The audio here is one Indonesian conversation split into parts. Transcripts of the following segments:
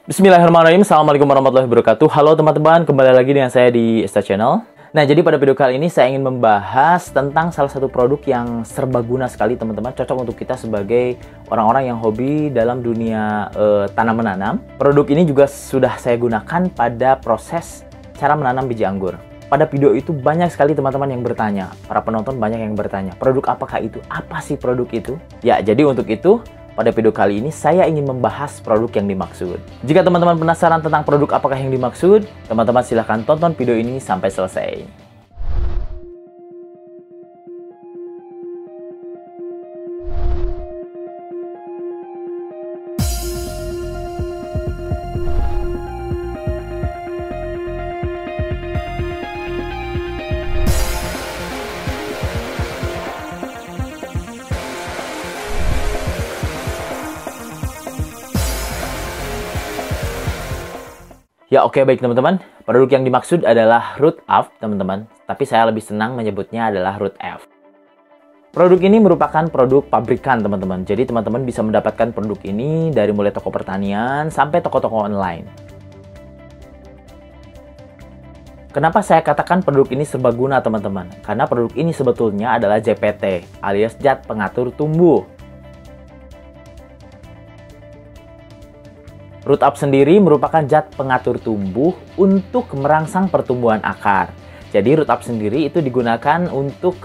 Bismillahirrahmanirrahim. Assalamualaikum warahmatullahi wabarakatuh. Halo teman-teman, kembali lagi dengan saya di Esta Channel. Nah, jadi pada video kali ini saya ingin membahas tentang salah satu produk yang serbaguna sekali teman-teman. Cocok untuk kita sebagai orang-orang yang hobi dalam dunia tanam menanam. Produk ini juga sudah saya gunakan pada proses cara menanam biji anggur. Pada video itu banyak sekali teman-teman yang bertanya. Para penonton banyak yang bertanya, produk apakah itu? Apa sih produk itu? Ya, jadi untuk itu pada video kali ini saya ingin membahas produk yang dimaksud. Jika teman-teman penasaran tentang produk apakah yang dimaksud, teman-teman silahkan tonton video ini sampai selesai. Ya oke, baik teman-teman, produk yang dimaksud adalah Root Up teman-teman, tapi saya lebih senang menyebutnya adalah Root F. Produk ini merupakan produk pabrikan teman-teman, jadi teman-teman bisa mendapatkan produk ini dari mulai toko pertanian sampai toko-toko online. Kenapa saya katakan produk ini serbaguna teman-teman? Karena produk ini sebetulnya adalah JPT alias zat pengatur tumbuh. Root Up sendiri merupakan zat pengatur tumbuh untuk merangsang pertumbuhan akar. Jadi Root Up sendiri itu digunakan untuk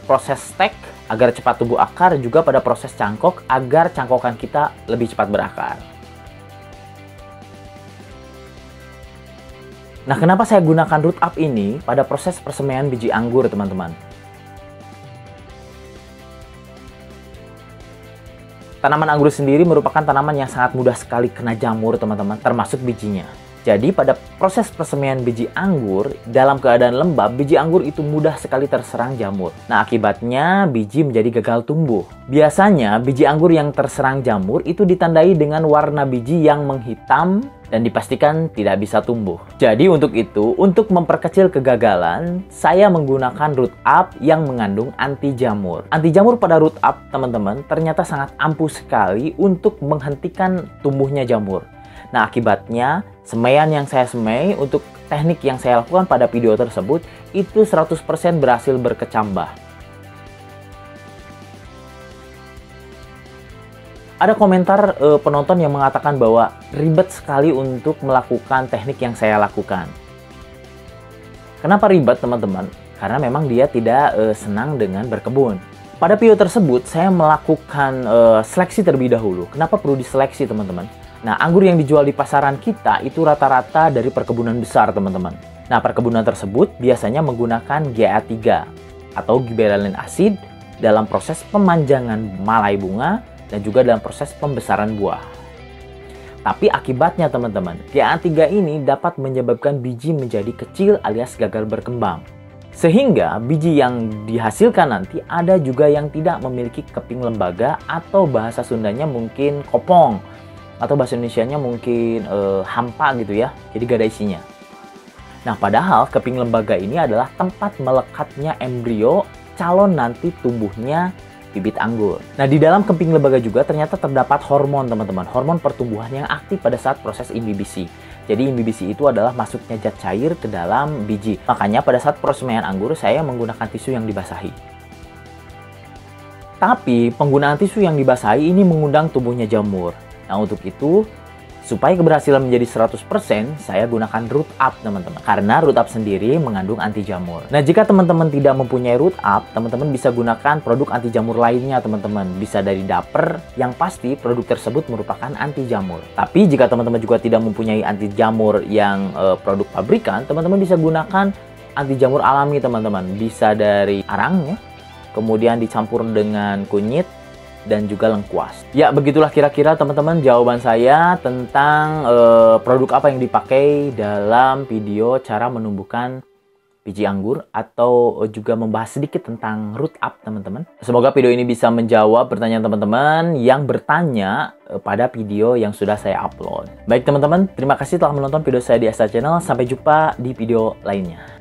proses stek agar cepat tumbuh akar, juga pada proses cangkok agar cangkokan kita lebih cepat berakar. Nah, kenapa saya gunakan Root Up ini pada proses persemaian biji anggur teman-teman? Tanaman anggur sendiri merupakan tanaman yang sangat mudah sekali kena jamur teman-teman, termasuk bijinya. Jadi pada proses persemaian biji anggur, dalam keadaan lembab, biji anggur itu mudah sekali terserang jamur. Nah, akibatnya biji menjadi gagal tumbuh. Biasanya biji anggur yang terserang jamur itu ditandai dengan warna biji yang menghitam dan dipastikan tidak bisa tumbuh. Jadi untuk itu, untuk memperkecil kegagalan, saya menggunakan Root Up yang mengandung anti jamur. Anti jamur pada Root Up teman-teman ternyata sangat ampuh sekali untuk menghentikan tumbuhnya jamur. Nah, akibatnya semaian yang saya semai untuk teknik yang saya lakukan pada video tersebut itu 100% berhasil berkecambah. Ada komentar penonton yang mengatakan bahwa ribet sekali untuk melakukan teknik yang saya lakukan. Kenapa ribet teman-teman? Karena memang dia tidak senang dengan berkebun. Pada video tersebut saya melakukan seleksi terlebih dahulu. Kenapa perlu diseleksi teman-teman? Nah, anggur yang dijual di pasaran kita itu rata-rata dari perkebunan besar, teman-teman. Nah, perkebunan tersebut biasanya menggunakan GA3 atau gibberellin acid dalam proses pemanjangan malai bunga dan juga dalam proses pembesaran buah. Tapi akibatnya, teman-teman, GA3 ini dapat menyebabkan biji menjadi kecil alias gagal berkembang. Sehingga biji yang dihasilkan nanti ada juga yang tidak memiliki keping lembaga atau bahasa Sundanya mungkin kopong, atau bahasa Indonesianya mungkin hampa gitu ya, jadi gak ada isinya. Nah, padahal keping lembaga ini adalah tempat melekatnya embrio calon nanti tumbuhnya bibit anggur. Nah, di dalam keping lembaga juga ternyata terdapat hormon teman-teman, hormon pertumbuhan yang aktif pada saat proses imbibisi. Jadi imbibisi itu adalah masuknya zat cair ke dalam biji. Makanya pada saat persemaian anggur saya menggunakan tisu yang dibasahi. Tapi penggunaan tisu yang dibasahi ini mengundang tumbuhnya jamur. Nah, untuk itu, supaya keberhasilan menjadi 100%, saya gunakan Root Up, teman-teman. Karena Root Up sendiri mengandung anti jamur. Nah, jika teman-teman tidak mempunyai Root Up, teman-teman bisa gunakan produk anti jamur lainnya, teman-teman. Bisa dari Dapper, yang pasti produk tersebut merupakan anti jamur. Tapi jika teman-teman juga tidak mempunyai anti jamur yang produk pabrikan, teman-teman bisa gunakan anti jamur alami, teman-teman. Bisa dari arang, ya. Kemudian dicampur dengan kunyit dan juga lengkuas. Ya, begitulah kira-kira teman-teman jawaban saya tentang produk apa yang dipakai dalam video cara menumbuhkan biji anggur, atau juga membahas sedikit tentang Root Up teman-teman. Semoga video ini bisa menjawab pertanyaan teman-teman yang bertanya pada video yang sudah saya upload. Baik teman-teman, terima kasih telah menonton video saya di Esta Channel. Sampai jumpa di video lainnya.